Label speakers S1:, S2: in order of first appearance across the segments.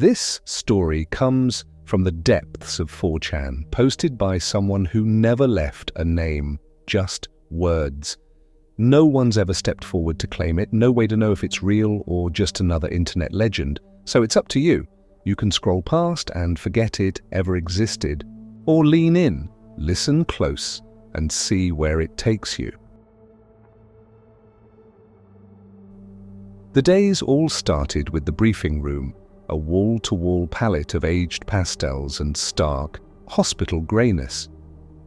S1: This story comes from the depths of 4chan, posted by someone who never left a name, just words. No one's ever stepped forward to claim it, no way to know if it's real or just another internet legend, so it's up to you. You can scroll past and forget it ever existed, or lean in, listen close, and see where it takes you. The days all started with the briefing room, a wall-to-wall palette of aged pastels and stark, hospital greyness.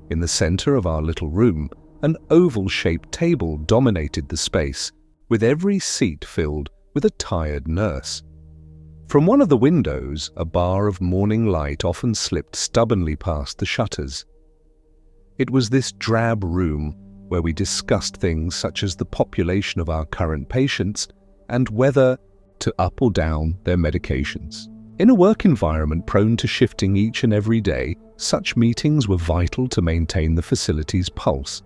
S1: In the center of our little room, an oval-shaped table dominated the space, with every seat filled with a tired nurse. From one of the windows, a bar of morning light often slipped stubbornly past the shutters. It was this drab room where we discussed things such as the population of our current patients and whether to up or down their medications. In a work environment prone to shifting each and every day, such meetings were vital to maintain the facility's pulse.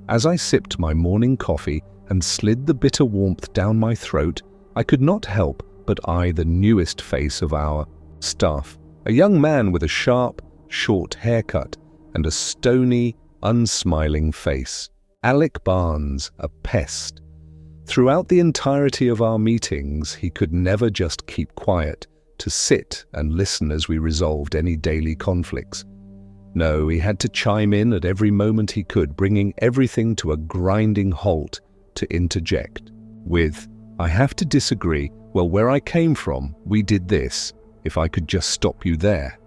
S1: As I sipped my morning coffee and slid the bitter warmth down my throat, I could not help but eye the newest face of our staff, a young man with a sharp, short haircut and a stony, unsmiling face. Alec Barnes, a pest. Throughout the entirety of our meetings, he could never just keep quiet, to sit and listen as we resolved any daily conflicts. No, he had to chime in at every moment he could, bringing everything to a grinding halt to interject with, "I have to disagree. Well, where I came from, we did this. If I could just stop you there."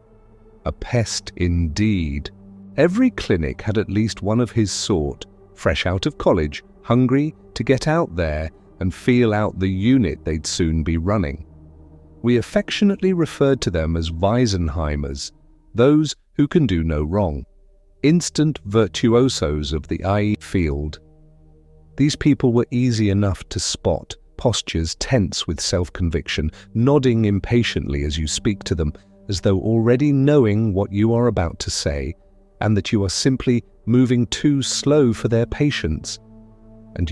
S1: A pest indeed. Every clinic had at least one of his sort, fresh out of college, hungry to get out there and feel out the unit they'd soon be running. We affectionately referred to them as Weisenheimers, those who can do no wrong, instant virtuosos of the IE field. These people were easy enough to spot, postures tense with self-conviction, nodding impatiently as you speak to them, as though already knowing what you are about to say, and that you are simply moving too slow for their patience. And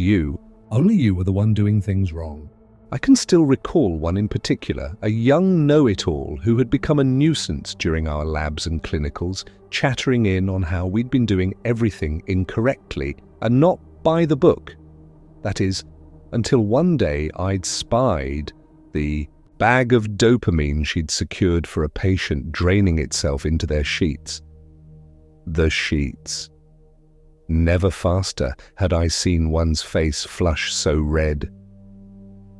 S1: only you were the one doing things wrong. I can still recall one in particular, a young know-it-all who had become a nuisance during our labs and clinicals, chattering in on how we'd been doing everything incorrectly and not by the book. That is, until one day I'd spied the bag of dopamine she'd secured for a patient draining itself into their sheets. The sheets. Never faster had I seen one's face flush so red.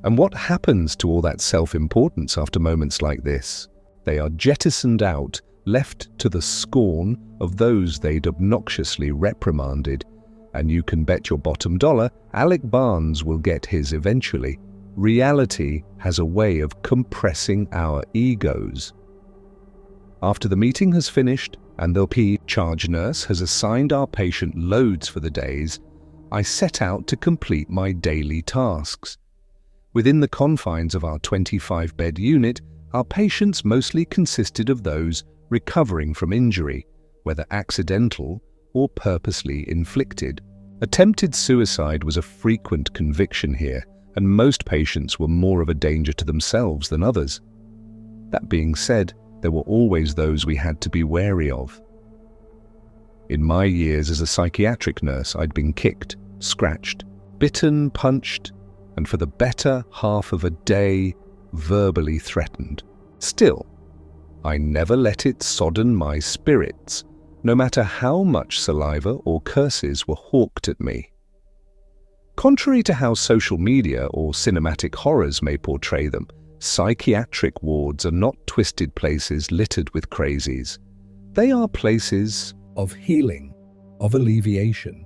S1: And what happens to all that self-importance after moments like this? They are jettisoned out, left to the scorn of those they'd obnoxiously reprimanded. And you can bet your bottom dollar Alec Barnes will get his eventually. Reality has a way of compressing our egos. After the meeting has finished, and the charge nurse has assigned our patient loads for the days, I set out to complete my daily tasks. Within the confines of our 25-bed unit, our patients mostly consisted of those recovering from injury, whether accidental or purposely inflicted. Attempted suicide was a frequent conviction here, and most patients were more of a danger to themselves than others. That being said, there were always those we had to be wary of. In my years as a psychiatric nurse, I'd been kicked, scratched, bitten, punched, and for the better half of a day, verbally threatened. Still, I never let it sodden my spirits, no matter how much saliva or curses were hawked at me. Contrary to how social media or cinematic horrors may portray them, psychiatric wards are not twisted places littered with crazies. They are places of healing, of alleviation,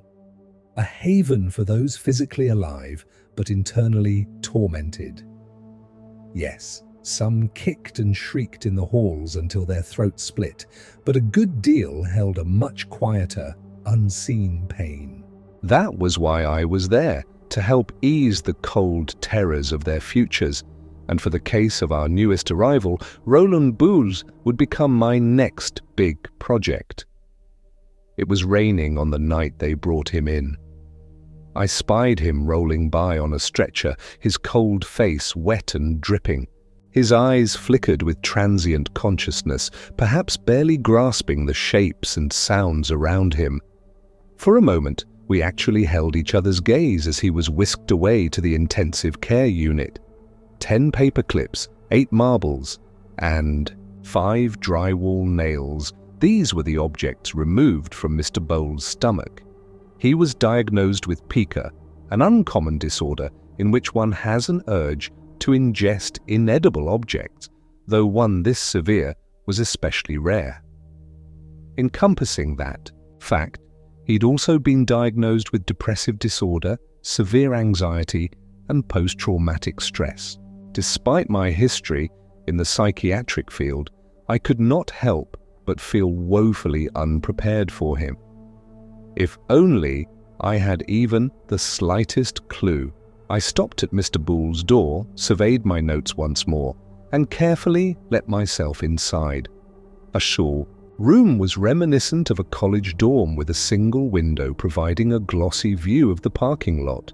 S1: a haven for those physically alive but internally tormented. Yes, some kicked and shrieked in the halls until their throats split, but a good deal held a much quieter, unseen pain. That was why I was there, to help ease the cold terrors of their futures, and for the case of our newest arrival, Roland Boulle would become my next big project. It was raining on the night they brought him in. I spied him rolling by on a stretcher, his cold face wet and dripping. His eyes flickered with transient consciousness, perhaps barely grasping the shapes and sounds around him. For a moment, we actually held each other's gaze as he was whisked away to the intensive care unit. 10 paper clips, 8 marbles, and 5 drywall nails. These were the objects removed from Mr. Boulle's stomach. He was diagnosed with Pica, an uncommon disorder in which one has an urge to ingest inedible objects, though one this severe was especially rare. Encompassing that fact, he'd also been diagnosed with depressive disorder, severe anxiety, and post-traumatic stress. Despite my history in the psychiatric field, I could not help but feel woefully unprepared for him. If only I had even the slightest clue. I stopped at Mr. Boulle's door, surveyed my notes once more, and carefully let myself inside. A short room was reminiscent of a college dorm with a single window providing a glossy view of the parking lot.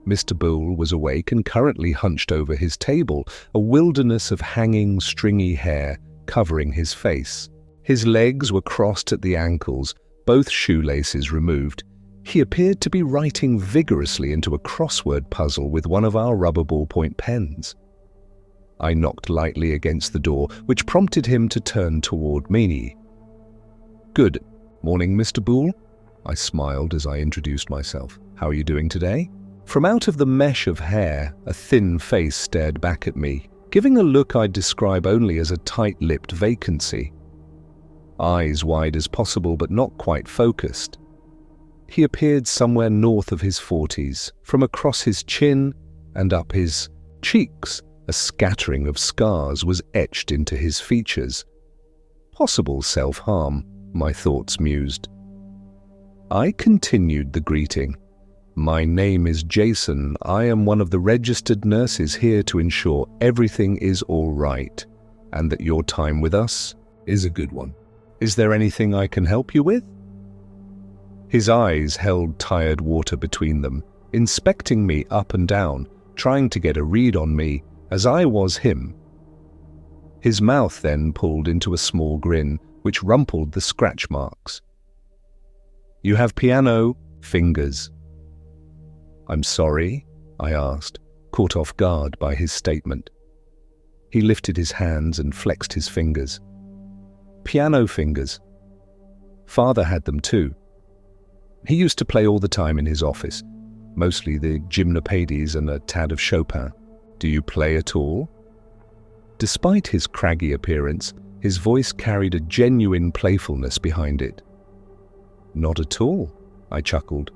S1: Mr. Boulle was awake and currently hunched over his table, a wilderness of hanging, stringy hair covering his face. His legs were crossed at the ankles, both shoelaces removed. He appeared to be writing vigorously into a crossword puzzle with one of our rubber ballpoint pens. I knocked lightly against the door, which prompted him to turn toward me. "Good morning, Mr. Boulle," I smiled as I introduced myself. "How are you doing today?" From out of the mesh of hair, a thin face stared back at me, giving a look I'd describe only as a tight-lipped vacancy. Eyes wide as possible but not quite focused. He appeared somewhere north of his 40s. From across his chin and up his cheeks, a scattering of scars was etched into his features. Possible self-harm, my thoughts mused. I continued the greeting. "My name is Jason. I am one of the registered nurses here to ensure everything is all right, and that your time with us is a good one. Is there anything I can help you with?" His eyes held tired water between them, inspecting me up and down, trying to get a read on me as I was him. His mouth then pulled into a small grin, which rumpled the scratch marks. "You have piano fingers." "I'm sorry?" I asked, caught off guard by his statement. He lifted his hands and flexed his fingers. "Piano fingers. Father had them too. He used to play all the time in his office, mostly the gymnopédies and a tad of Chopin. Do you play at all?" Despite his craggy appearance, his voice carried a genuine playfulness behind it. "Not at all," I chuckled.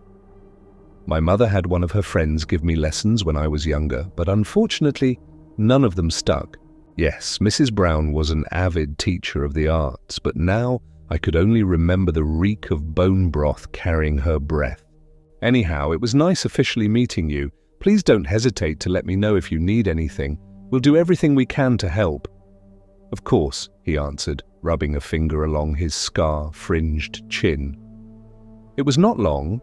S1: "My mother had one of her friends give me lessons when I was younger, but unfortunately, none of them stuck. Yes, Mrs. Brown was an avid teacher of the arts, but now I could only remember the reek of bone broth carrying her breath. Anyhow, it was nice officially meeting you. Please don't hesitate to let me know if you need anything. We'll do everything we can to help." "Of course," he answered, rubbing a finger along his scar-fringed chin. It was not long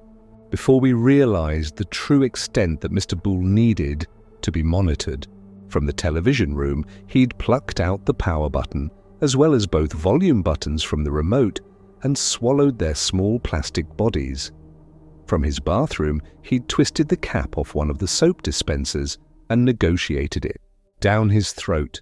S1: before we realized the true extent that Mr. Boulle needed to be monitored. From the television room, he'd plucked out the power button, as well as both volume buttons from the remote, and swallowed their small plastic bodies. From his bathroom, he'd twisted the cap off one of the soap dispensers and negotiated it down his throat,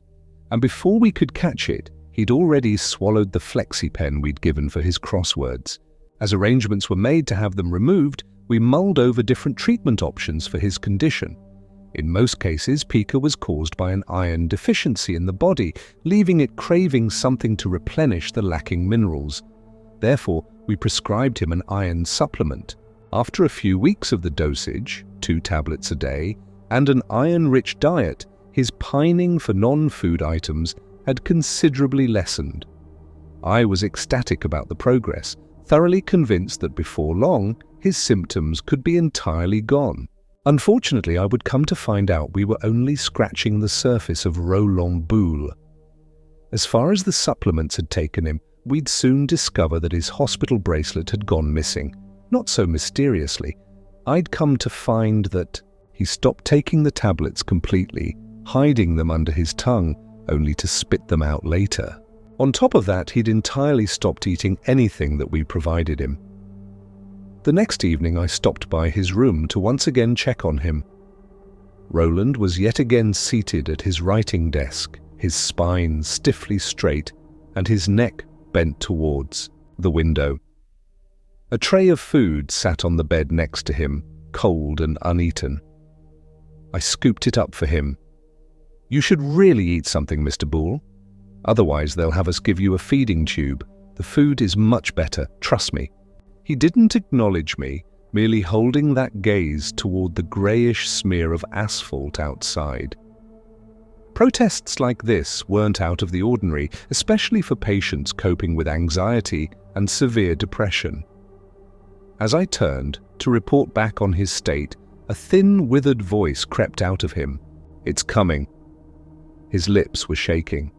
S1: and before we could catch it, he'd already swallowed the flexi pen we'd given for his crosswords. As arrangements were made to have them removed, we mulled over different treatment options for his condition. In most cases, Pica was caused by an iron deficiency in the body, leaving it craving something to replenish the lacking minerals. Therefore, we prescribed him an iron supplement. After a few weeks of the dosage, 2 tablets a day, and an iron-rich diet, his pining for non-food items had considerably lessened. I was ecstatic about the progress, thoroughly convinced that before long, his symptoms could be entirely gone. Unfortunately, I would come to find out we were only scratching the surface of Roland Boulle. As far as the supplements had taken him, we'd soon discover that his hospital bracelet had gone missing. Not so mysteriously. I'd come to find that he stopped taking the tablets completely hiding them under his tongue only to spit them out later. On top of that, he'd entirely stopped eating anything that we provided him. The next evening I stopped by his room to once again check on him. Roland was yet again seated at his writing desk, his spine stiffly straight and his neck bent towards the window. A tray of food sat on the bed next to him, cold and uneaten. I scooped it up for him. "You should really eat something, Mr. Boulle. Otherwise they'll have us give you a feeding tube. The food is much better, trust me." He didn't acknowledge me, merely holding that gaze toward the greyish smear of asphalt outside. Protests like this weren't out of the ordinary, especially for patients coping with anxiety and severe depression. As I turned to report back on his state, a thin, withered voice crept out of him. "It's coming." His lips were shaking.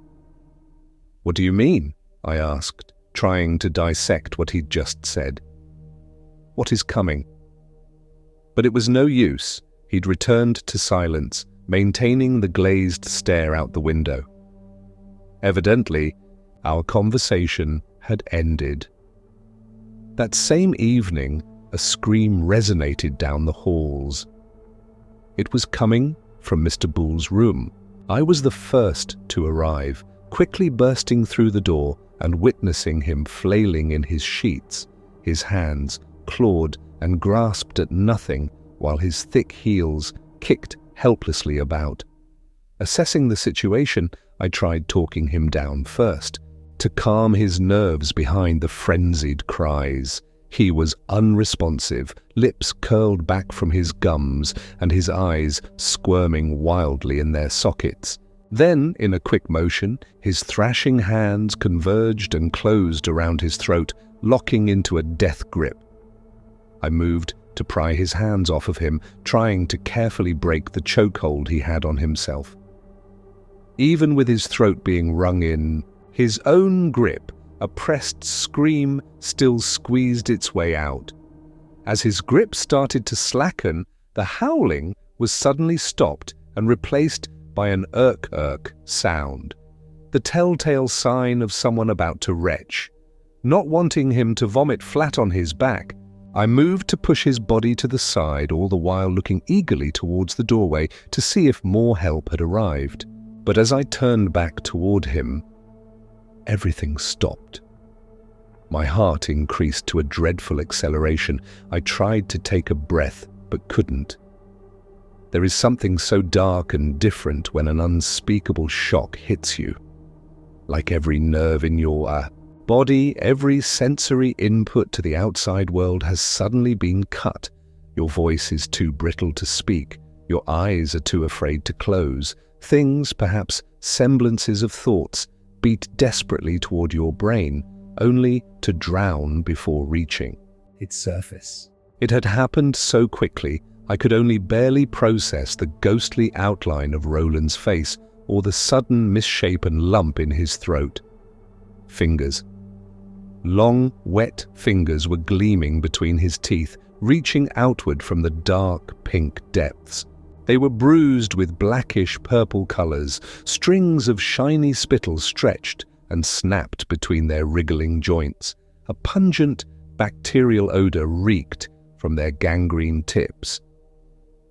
S1: "What do you mean?" I asked, trying to dissect what he'd just said. "What is coming?" But it was no use. He'd returned to silence, maintaining the glazed stare out the window. Evidently, our conversation had ended. That same evening, a scream resonated down the halls. It was coming from Mr. Boulle's room. I was the first to arrive, quickly bursting through the door and witnessing him flailing in his sheets, his hands clawed and grasped at nothing while his thick heels kicked helplessly about. Assessing the situation, I tried talking him down first, to calm his nerves behind the frenzied cries. He was unresponsive, lips curled back from his gums and his eyes squirming wildly in their sockets. Then, in a quick motion, his thrashing hands converged and closed around his throat, locking into a death grip. I moved to pry his hands off of him, trying to carefully break the chokehold he had on himself. Even with his throat being wrung in his own grip, a pressed scream still squeezed its way out. As his grip started to slacken, the howling was suddenly stopped and replaced by an irk sound, the telltale sign of someone about to retch. Not wanting him to vomit flat on his back, I moved to push his body to the side, all the while looking eagerly towards the doorway to see if more help had arrived. But as I turned back toward him, everything stopped. My heart increased to a dreadful acceleration. I tried to take a breath, but couldn't. There is something so dark and different when an unspeakable shock hits you. Like every nerve in your body, every sensory input to the outside world has suddenly been cut. Your voice is too brittle to speak. Your eyes are too afraid to close. Things, perhaps semblances of thoughts, beat desperately toward your brain, only to drown before reaching its surface. It had happened so quickly, I could only barely process the ghostly outline of Roland's face or the sudden misshapen lump in his throat. Fingers. Long, wet fingers were gleaming between his teeth, reaching outward from the dark pink depths. They were bruised with blackish purple colors, strings of shiny spittle stretched and snapped between their wriggling joints. A pungent bacterial odor reeked from their gangrene tips.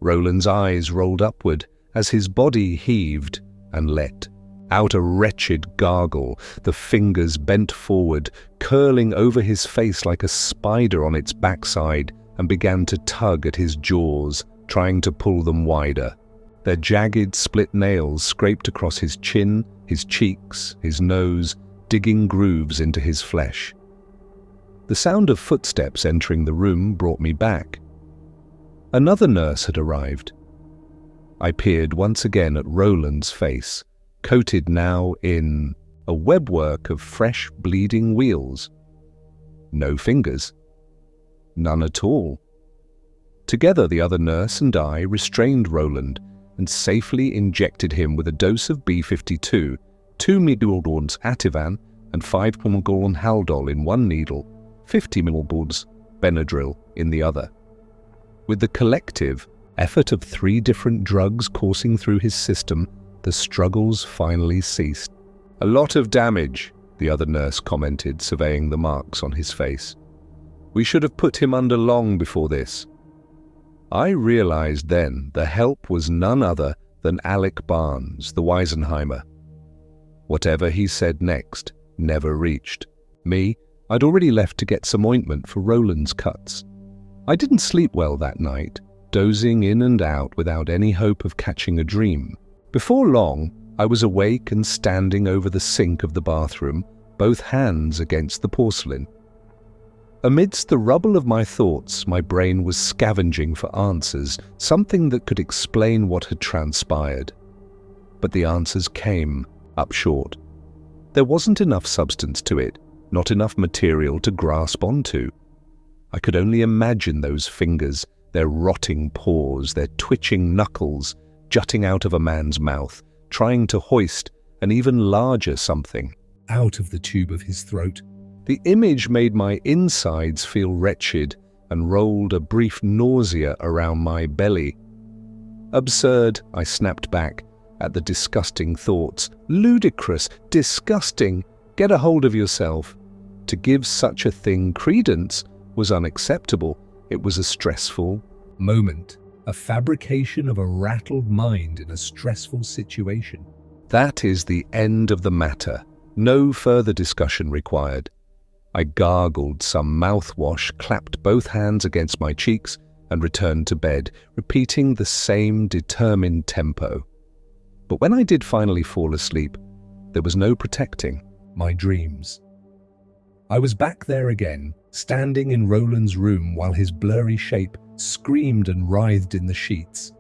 S1: Roland's eyes rolled upward as his body heaved and let out a wretched gargle. The fingers bent forward, curling over his face like a spider on its backside, and began to tug at his jaws, trying to pull them wider. Their jagged, split nails scraped across his chin, his cheeks, his nose, digging grooves into his flesh. The sound of footsteps entering the room brought me back. Another nurse had arrived. I peered once again at Roland's face, coated now in a webwork of fresh, bleeding wheals. No fingers. None at all. Together, the other nurse and I restrained Roland and safely injected him with a dose of B-52, 2 mg Ativan and 5 mg Haldol in one needle, 50 mg Benadryl in the other. With the collective effort of 3 different drugs coursing through his system, the struggles finally ceased. "A lot of damage," the other nurse commented, surveying the marks on his face. "We should have put him under long before this." I realized then the help was none other than Alec Barnes, the Weisenheimer. Whatever he said next never reached me. I'd already left to get some ointment for Roland's cuts. I didn't sleep well that night, dozing in and out without any hope of catching a dream. Before long, I was awake and standing over the sink of the bathroom, both hands against the porcelain. Amidst the rubble of my thoughts, my brain was scavenging for answers, something that could explain what had transpired. But the answers came up short. There wasn't enough substance to it, not enough material to grasp onto. I could only imagine those fingers, their rotting paws, their twitching knuckles, jutting out of a man's mouth, trying to hoist an even larger something out of the tube of his throat. The image made my insides feel wretched and rolled a brief nausea around my belly. "Absurd," I snapped back at the disgusting thoughts. "Ludicrous, disgusting. Get a hold of yourself." To give such a thing credence was unacceptable. It was a stressful moment, a fabrication of a rattled mind in a stressful situation. That is the end of the matter. No further discussion required. I gargled some mouthwash, clapped both hands against my cheeks, and returned to bed, repeating the same determined tempo. But when I did finally fall asleep, there was no protecting my dreams. I was back there again, standing in Roland's room while his blurry shape screamed and writhed in the sheets.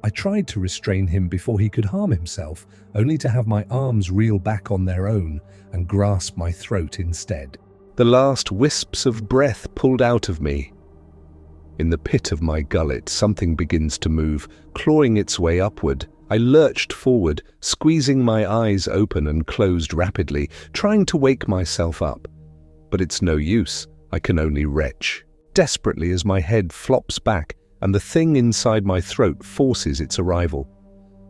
S1: I tried to restrain him before he could harm himself, only to have my arms reel back on their own and grasp my throat instead. The last wisps of breath pulled out of me. In the pit of my gullet, something begins to move, clawing its way upward. I lurched forward, squeezing my eyes open and closed rapidly, trying to wake myself up. But it's no use. I can only retch desperately as my head flops back and the thing inside my throat forces its arrival.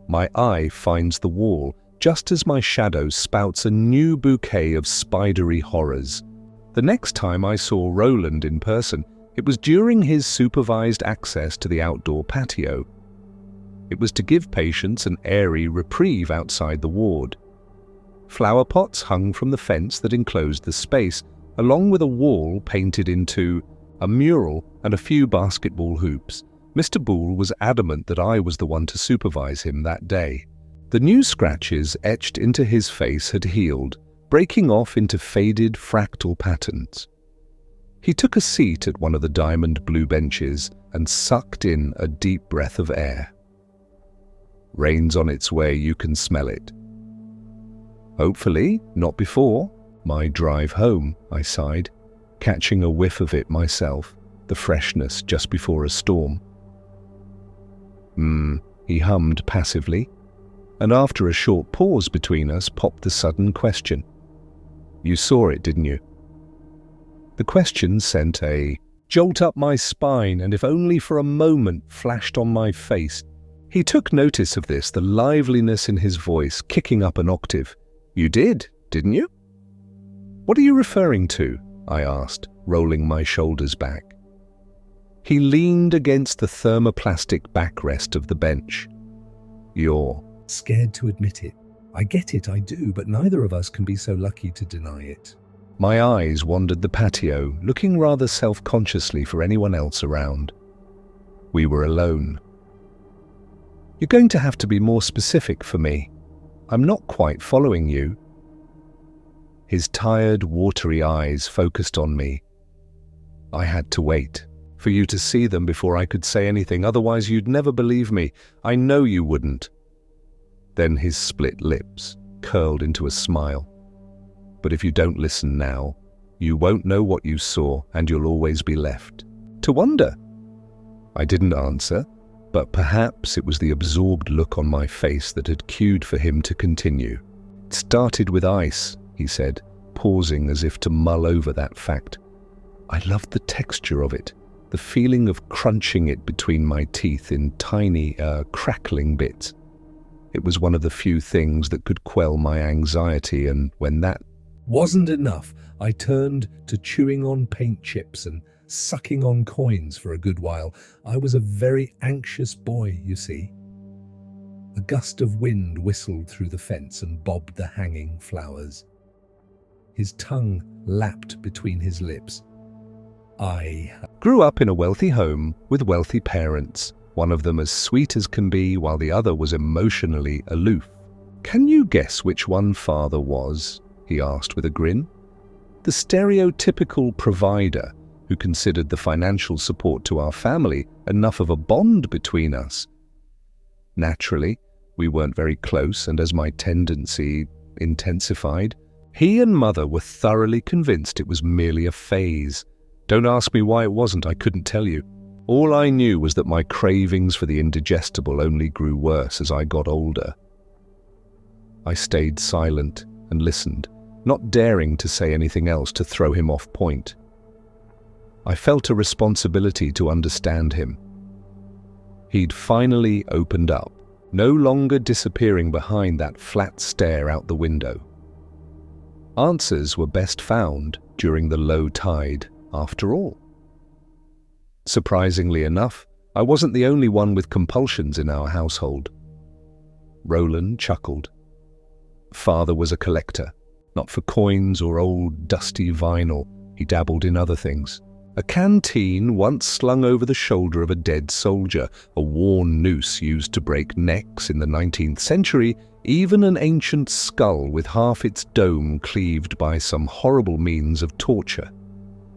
S1: My eye finds the wall just as my shadow spouts a new bouquet of spidery horrors. The next time I saw Roland in person, it was during his supervised access to the outdoor patio. It was to give patients an airy reprieve outside the ward. Flower pots hung from the fence that enclosed the space, along with a wall painted into a mural and a few basketball hoops. Mr. Boulle was adamant that I was the one to supervise him that day. The new scratches etched into his face had healed, breaking off into faded fractal patterns. He took a seat at one of the diamond blue benches and sucked in a deep breath of air. "Rain's on its way, you can smell it." "Hopefully, not before my drive home," I sighed, catching a whiff of it myself, the freshness just before a storm. He hummed passively, and after a short pause between us popped the sudden question. "You saw it, didn't you?" The question sent a jolt up my spine, and if only for a moment flashed on my face. He took notice of this, the liveliness in his voice kicking up an octave. "You did, didn't you?" "What are you referring to?" I asked, rolling my shoulders back. He leaned against the thermoplastic backrest of the bench. "You're scared to admit it. I get it, I do, but neither of us can be so lucky to deny it." My eyes wandered the patio, looking rather self-consciously for anyone else around. We were alone. "You're going to have to be more specific for me. I'm not quite following you." His tired, watery eyes focused on me. "I had to wait for you to see them before I could say anything, otherwise you'd never believe me. I know you wouldn't." Then his split lips curled into a smile. "But if you don't listen now, you won't know what you saw, and you'll always be left to wonder." I didn't answer, but perhaps it was the absorbed look on my face that had cued for him to continue. "It started with ice," he said, pausing as if to mull over that fact. "I loved the texture of it, the feeling of crunching it between my teeth in tiny, crackling bits. It was one of the few things that could quell my anxiety, and when that wasn't enough, I turned to chewing on paint chips and sucking on coins for a good while. I was a very anxious boy, you see. A gust of wind whistled through the fence and bobbed the hanging flowers. His tongue lapped between his lips. I grew up in a wealthy home with wealthy parents, one of them as sweet as can be while the other was emotionally aloof. "Can you guess which one father was?" he asked with a grin. "The stereotypical provider who considered the financial support to our family enough of a bond between us. Naturally, we weren't very close, and as my tendency intensified, he and Mother were thoroughly convinced it was merely a phase. Don't ask me why it wasn't, I couldn't tell you. All I knew was that my cravings for the indigestible only grew worse as I got older." I stayed silent and listened, not daring to say anything else to throw him off point. I felt a responsibility to understand him. He'd finally opened up, no longer disappearing behind that flat stare out the window. Answers were best found during the low tide, after all. Surprisingly enough, I wasn't the only one with compulsions in our household. Roland chuckled. Father was a collector, not for coins or old dusty vinyl. He dabbled in other things. A canteen once slung over the shoulder of a dead soldier, a worn noose used to break necks in the 19th century, even an ancient skull with half its dome cleaved by some horrible means of torture.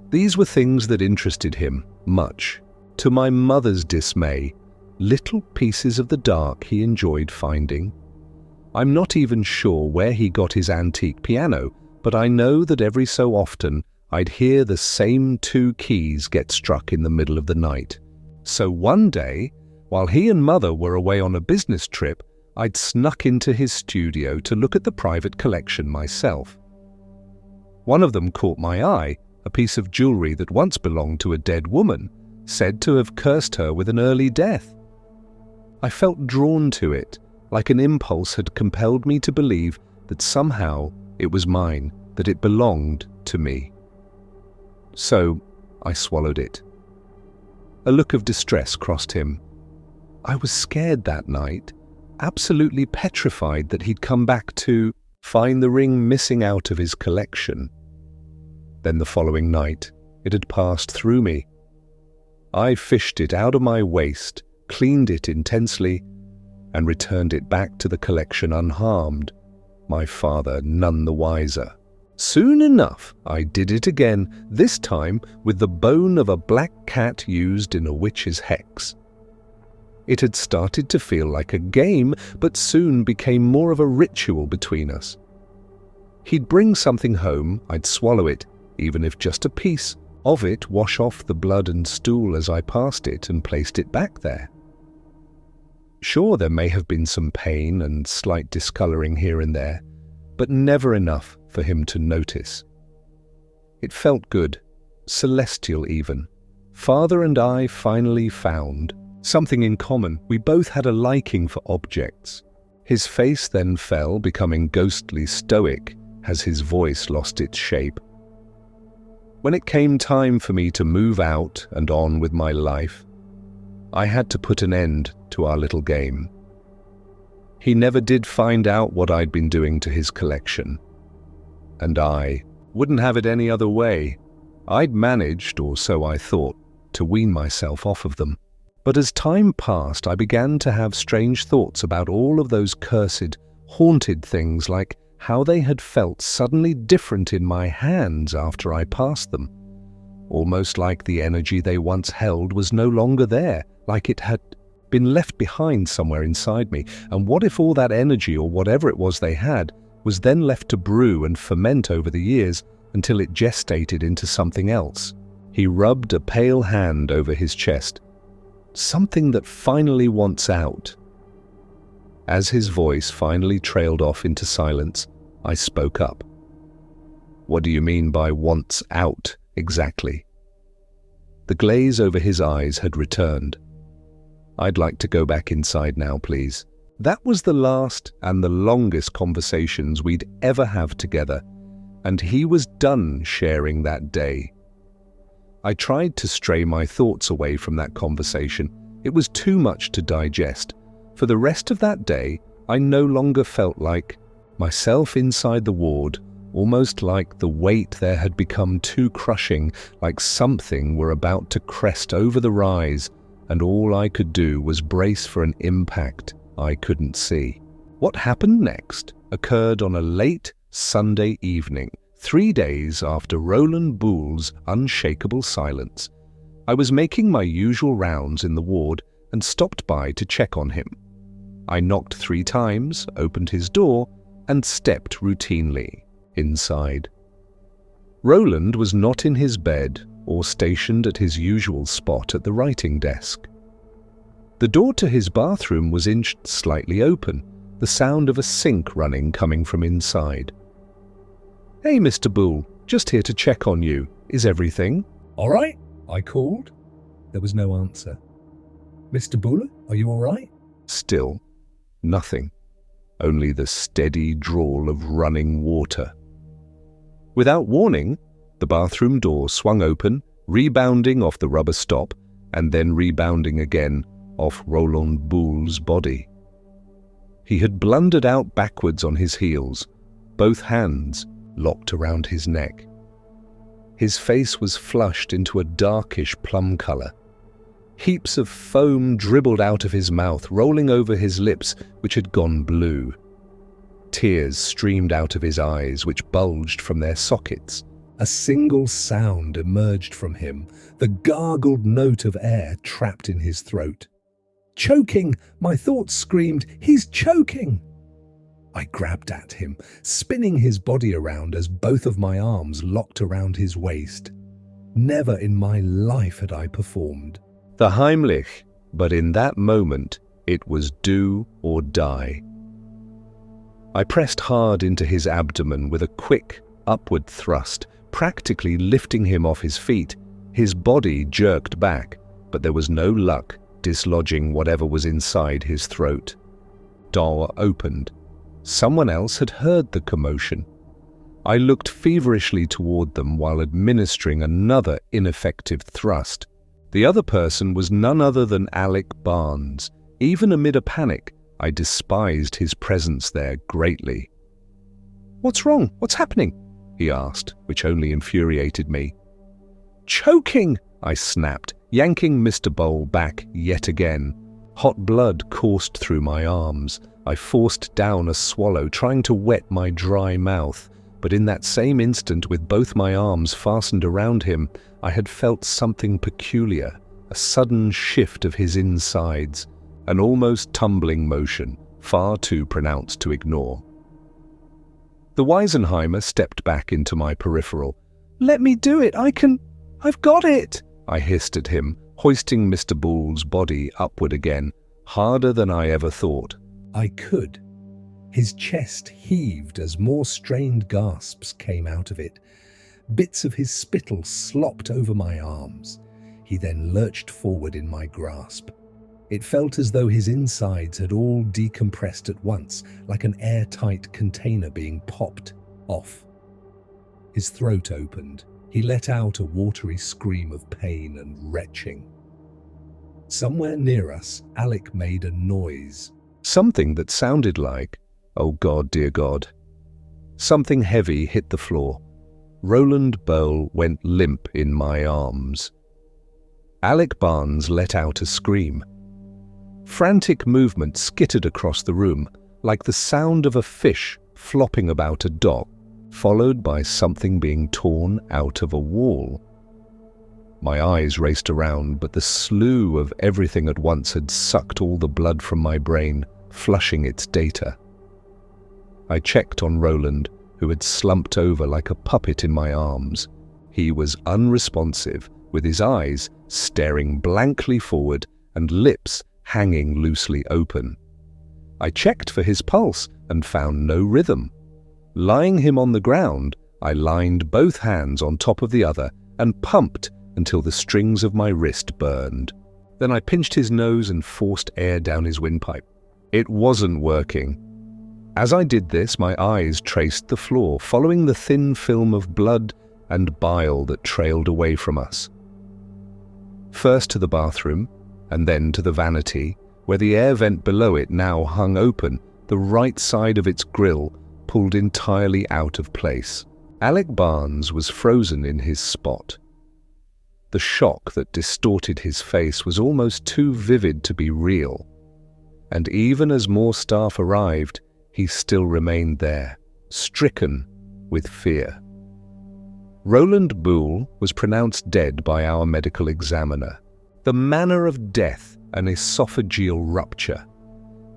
S1: These were things that interested him much. To my mother's dismay, little pieces of the dark he enjoyed finding. I'm not even sure where he got his antique piano, but I know that every so often I'd hear the same 2 keys get struck in the middle of the night. So one day, while he and Mother were away on a business trip, I'd snuck into his studio to look at the private collection myself. One of them caught my eye, a piece of jewelry that once belonged to a dead woman, said to have cursed her with an early death. I felt drawn to it, like an impulse had compelled me to believe that somehow it was mine, that it belonged to me. So I swallowed it. A look of distress crossed him. I was scared that night, absolutely petrified that he'd come back to find the ring missing out of his collection. Then the following night, it had passed through me. I fished it out of my waist, cleaned it intensely, and returned it back to the collection unharmed, my father none the wiser. Soon enough, I did it again, this time with the bone of a black cat used in a witch's hex. It had started to feel like a game, but soon became more of a ritual between us. He'd bring something home, I'd swallow it, even if just a piece of it, wash off the blood and stool as I passed it and placed it back there. Sure, there may have been some pain and slight discoloring here and there, but never enough for him to notice. It felt good, celestial even. Father and I finally found something in common. We both had a liking for objects. His face then fell, becoming ghostly stoic as his voice lost its shape. When it came time for me to move out and on with my life, I had to put an end to our little game. He never did find out what I'd been doing to his collection. And I wouldn't have it any other way. I'd managed, or so I thought, to wean myself off of them. But as time passed, I began to have strange thoughts about all of those cursed, haunted things, like how they had felt suddenly different in my hands after I passed them. Almost like the energy they once held was no longer there, like it had been left behind somewhere inside me. And what if all that energy, or whatever it was they had, was then left to brew and ferment over the years until it gestated into something else? He rubbed a pale hand over his chest. Something that finally wants out. As his voice finally trailed off into silence, I spoke up. What do you mean by wants out, exactly? The glaze over his eyes had returned. I'd like to go back inside now, please. That was the last and the longest conversations we'd ever have together, and he was done sharing that day. I tried to stray my thoughts away from that conversation. It was too much to digest. For the rest of that day, I no longer felt like myself inside the ward, almost like the weight there had become too crushing, like something were about to crest over the rise, and all I could do was brace for an impact I couldn't see. What happened next occurred on a late Sunday evening, 3 days after Roland Boulle's unshakable silence. I was making my usual rounds in the ward and stopped by to check on him. I knocked 3 times, opened his door, and stepped routinely inside. Roland was not in his bed or stationed at his usual spot at the writing desk. The door to his bathroom was inched slightly open, the sound of a sink running coming from inside. "Hey, Mr. Boulle, just here to check on you. Is everything
S2: "All right," I called. There was no answer. "Mr. Boulle, are you all right?"
S1: Still, nothing. Only the steady drawl of running water. Without warning, the bathroom door swung open, rebounding off the rubber stop, and then rebounding again off Roland Boulle's body. He had blundered out backwards on his heels, both hands locked around his neck. His face was flushed into a darkish plum color. Heaps of foam dribbled out of his mouth, rolling over his lips, which had gone blue. Tears streamed out of his eyes, which bulged from their sockets. A single sound emerged from him, the gargled note of air trapped in his throat. "Choking!" My thoughts screamed, "He's choking!" I grabbed at him, spinning his body around as both of my arms locked around his waist. Never in my life had I performed the Heimlich, but in that moment it was do or die. I pressed hard into his abdomen with a quick, upward thrust, practically lifting him off his feet. His body jerked back, but there was no luck dislodging whatever was inside his throat. Door opened. Someone else had heard the commotion. I looked feverishly toward them while administering another ineffective thrust. The other person was none other than Alec Barnes. Even amid a panic, I despised his presence there greatly. "What's wrong? What's happening?" he asked, which only infuriated me. "Choking!" I snapped, yanking Mr. Boulle back yet again. Hot blood coursed through my arms. I forced down a swallow, trying to wet my dry mouth, but in that same instant, with both my arms fastened around him, I had felt something peculiar, a sudden shift of his insides, an almost tumbling motion, far too pronounced to ignore. The Weisenheimer stepped back into my peripheral. "Let me do it, I've got it!" I hissed at him, hoisting Mr. Boulle's body upward again, harder than I ever thought.
S2: I could. His chest heaved as more strained gasps came out of it. Bits of his spittle slopped over my arms. He then lurched forward in my grasp. It felt as though his insides had all decompressed at once, like an airtight container being popped off. His throat opened. He let out a watery scream of pain and retching. Somewhere near us, Alec made a noise.
S1: Something that sounded like, "Oh God, dear God." Something heavy hit the floor. Roland Boulle went limp in my arms. Alec Barnes let out a scream. Frantic movement skittered across the room, like the sound of a fish flopping about a dock, followed by something being torn out of a wall. My eyes raced around, but the slew of everything at once had sucked all the blood from my brain, flushing its data. I checked on Roland, who had slumped over like a puppet in my arms. He was unresponsive, with his eyes staring blankly forward and lips hanging loosely open. I checked for his pulse and found no rhythm. Lying him on the ground, I lined both hands on top of the other and pumped until the strings of my wrist burned. Then I pinched his nose and forced air down his windpipe. It wasn't working. As I did this, my eyes traced the floor, following the thin film of blood and bile that trailed away from us. First to the bathroom, and then to the vanity, where the air vent below it now hung open, the right side of its grill pulled entirely out of place. Alec Barnes was frozen in his spot. The shock that distorted his face was almost too vivid to be real. And even as more staff arrived, he still remained there, stricken with fear. Roland Boulle was pronounced dead by our medical examiner. The manner of death, an esophageal rupture.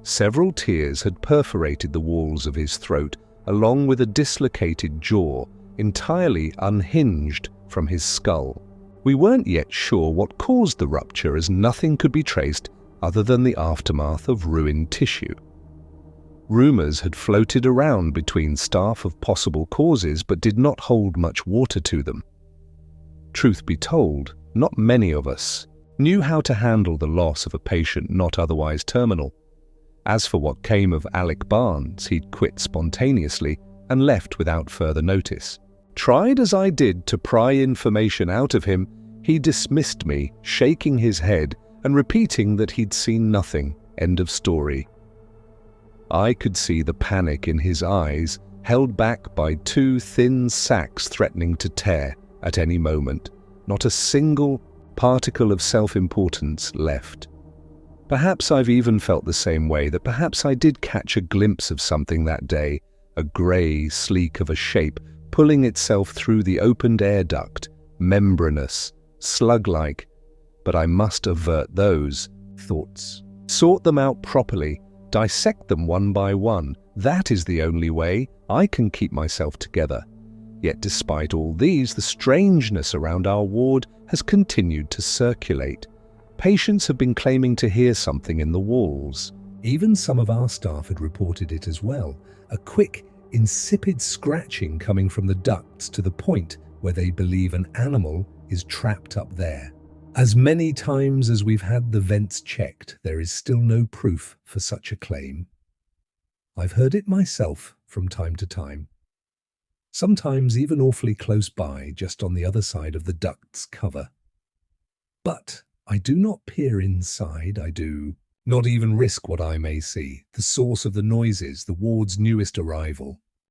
S1: Several tears had perforated the walls of his throat, along with a dislocated jaw, entirely unhinged from his skull. We weren't yet sure what caused the rupture, as nothing could be traced other than the aftermath of ruined tissue. Rumours had floated around between staff of possible causes, but did not hold much water to them. Truth be told, not many of us knew how to handle the loss of a patient not otherwise terminal. As for what came of Alec Barnes, he'd quit spontaneously and left without further notice. Tried as I did to pry information out of him, he dismissed me, shaking his head and repeating that he'd seen nothing. End of story. I could see the panic in his eyes, held back by two thin sacs threatening to tear at any moment. Not a single particle of self-importance left. Perhaps I've even felt the same way, that perhaps I did catch a glimpse of something that day, a grey sleek of a shape pulling itself through the opened air duct, membranous, slug-like, but I must avert those thoughts. Sort them out properly, dissect them one by one. That is the only way I can keep myself together. Yet despite all these, the strangeness around our ward has continued to circulate. Patients have been claiming to hear something in the walls.
S2: Even some of our staff had reported it as well, a quick, insipid scratching coming from the ducts to the point where they believe an animal is trapped up there. As many times as we've had the vents checked, there is still no proof for such a claim. I've heard it myself from time to time. Sometimes even awfully close by, just on the other side of the duct's cover. But I do not peer inside, I do not even risk what I may see, the source of the noises, the ward's newest arrival.